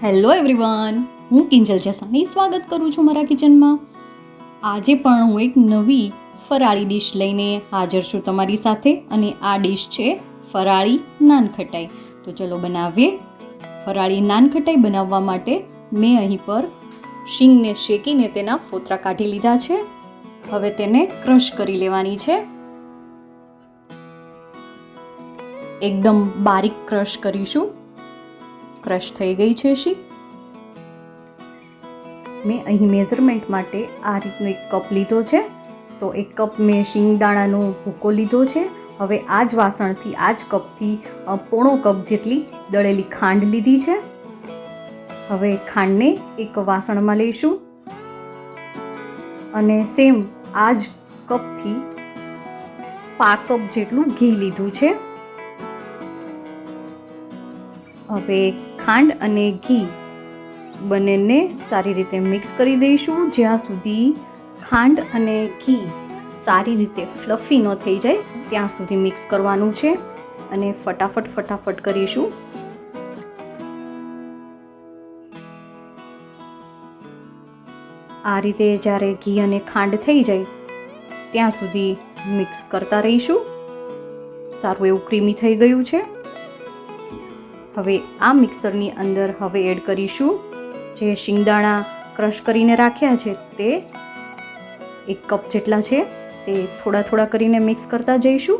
Hello everyone, હું કિંજલ જસાણી સ્વાગત કરું છું મારા કિચનમાં. આજે પણ હું એક નવી ફરાળી ડીશ લઈને હાજર છું તમારી સાથે, અને આ ડીશ છે ફરાળી નાનખટાઈ. તો ચલો બનાવીએ. ફરાળી નાનખટાઈ બનાવવા માટે મેં અહીં પર શીંગને શેકીને તેના ફોતરા કાઢી લીધા છે. હવે તેને ક્રશ કરી લેવાની છે. એકદમ બારીક ક્રશ કરીશું. ક્રશ થઈ ગઈ છે શીંગ. મેં અહીં મેઝરમેન્ટ માટે આ રીતનો એક કપ લીધો છે. તો એક કપ મેં શિંગદાણાનો ભૂકો લીધો છે. હવે આ જ વાસણથી, આ જ કપથી પોણો કપ જેટલી દળેલી ખાંડ લીધી છે. હવે ખાંડને એક વાસણમાં લઈશું અને સેમ આ જ કપથી પા કપ જેટલું ઘી લીધું છે. હવે ખાંડ અને ઘી બંનેને સારી રીતે મિક્સ કરી દઈશું. જ્યાં સુધી ખાંડ અને ઘી સારી રીતે ફ્લફી ન થઈ જાય ત્યાં સુધી મિક્સ કરવાનું છે, અને ફટાફટ કરીશું. આ રીતે જ્યારે ઘી અને ખાંડ થઈ જાય ત્યાં સુધી મિક્સ કરતા રહીશું. સારું એવું ક્રીમી થઈ ગયું છે. હવે આ મિક્સરની અંદર હવે એડ કરીશું જે શિંગદાણા ક્રશ કરીને રાખ્યા છે. તે 1 કપ જેટલા છે. તે થોડા કરીને મિક્સ કરતા જઈશું.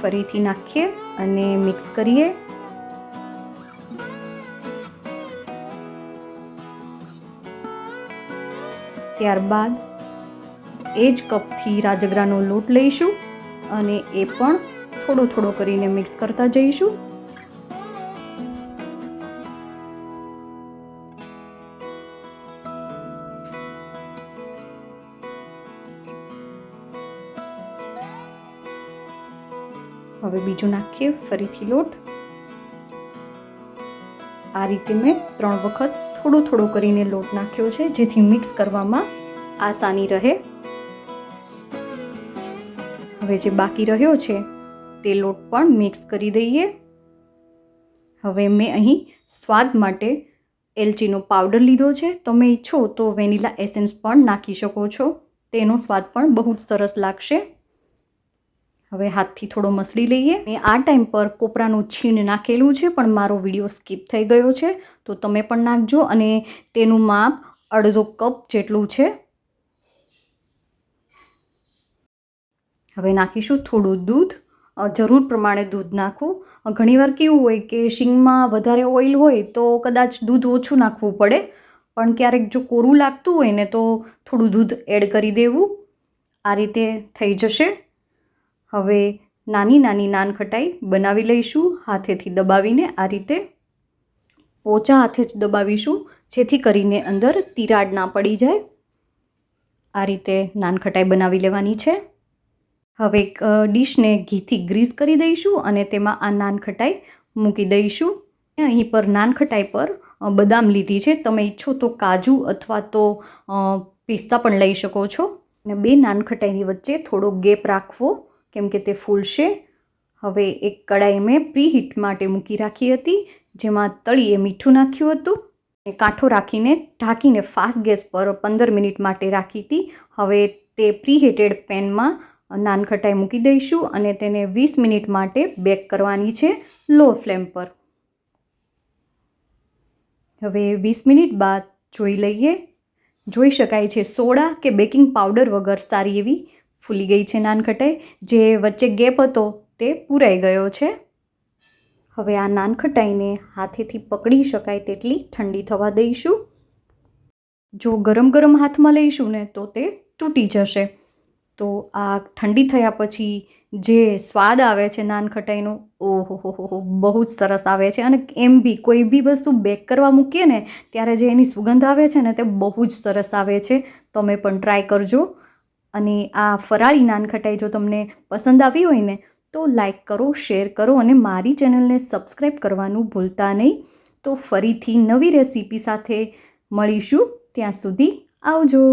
ફરીથી નાખીએ અને મિક્સ કરીએ. ત્યારબાદ એ જ કપથી રાજગરાનો લોટ લઈશું અને એ પણ થોડો કરીને મિક્સ કરતા જઈશું. હવે બીજું નાખીએ ફરીથી લોટ. આ રીતે મેં 3 વખત થોડો કરીને લોટ નાખ્યો છે, જેથી મિક્સ કરવામાં આસાની રહે. હવે જે બાકી રહ્યો છે તે લોટ પણ મિક્સ કરી દઈએ. હવે મેં અહીં સ્વાદ માટે એલચીનો પાવડર લીધો છે. તમે ઈચ્છો તો વેનીલા એસેન્સ પણ નાખી શકો છો. તેનો સ્વાદ પણ બહુ જ સરસ લાગશે. હવે હાથથી થોડો મસળી લઈએ. મેં આ ટાઈમ પર કોપરાનું છીણ નાખેલું છે, પણ મારો વિડીયો સ્કીપ થઈ ગયો છે, તો તમે પણ નાખજો. અને તેનું માપ 1/2 કપ જેટલું છે. હવે નાખીશું થોડું દૂધ. જરૂર પ્રમાણે દૂધ નાખો. ઘણીવાર કેવું હોય કે શીંગમાં વધારે ઓઇલ હોય તો કદાચ દૂધ ઓછું નાખવું પડે, પણ ક્યારેક જો કોરું લાગતું હોય ને તો થોડું દૂધ એડ કરી દેવું. આ રીતે થઈ જશે. હવે નાની નાનખટાઈ બનાવી લઈશું. હાથેથી દબાવીને આ રીતે પોચા હાથે જ દબાવીશું, જેથી કરીને અંદર તિરાડ ના પડી જાય. આ રીતે નાનખટાઈ બનાવી લેવાની છે. હવે એક ડીશને ઘીથી ગ્રીસ કરી દઈશું અને તેમાં આ નાનખટાઈ મૂકી દઈશું. અહીં પર નાનખટાઈ પર બદામ લીધી છે. તમે ઈચ્છો તો કાજુ અથવા તો પિસ્તા પણ લઈ શકો છો. અને 2 નાનખટાઈની વચ્ચે થોડો ગેપ રાખવો, કેમ કે તે ફૂલશે. હવે એક કડાઈ મેં પ્રીહીટ માટે મૂકી રાખી હતી, જેમાં તળીએ મીઠું નાખ્યું હતું. કાંઠો રાખીને ઢાંકીને ફાસ્ટ ગેસ પર 15 મિનિટ માટે રાખી હતી. હવે તે પ્રીહીટેડ પેનમાં નાનખટાઈ મૂકી દઈશું અને તેને 20 મિનિટ માટે બેક કરવાની છે લો ફ્લેમ પર. હવે 20 મિનિટ બાદ જોઈ લઈએ. જોઈ શકાય છે સોડા કે બેકિંગ પાવડર વગર સારી એવી ફૂલી ગઈ છે નાનખટાઈ. જે વચ્ચે ગેપ હતો તે પૂરાઈ ગયો છે. હવે આ નાનખટાઈને હાથેથી પકડી શકાય તેટલી ઠંડી થવા દઈશું. જો ગરમ હાથમાં લઈશું ને તો તે તૂટી જશે. તો આ ઠંડી થયા પછી જે સ્વાદ આવે છે નાનખટાઈનો, ઓહો બહુ જ સરસ આવે છે. અને એમ બી કોઈ બી વસ્તુ બેક કરવા મૂકીએ ને ત્યારે જે એની સુગંધ આવે છે ને તે બહુ જ સરસ આવે છે. તમે પણ ટ્રાય કરજો. અને આ ફરાળી નાનખટાઈ જો તમને પસંદ આવી હોય ને તો લાઈક કરો, શેર કરો અને મારી ચેનલને સબસ્ક્રાઈબ કરવાનું ભૂલતા નહીં. તો ફરીથી નવી રેસીપી સાથે મળીશું. ત્યાં સુધી આવજો.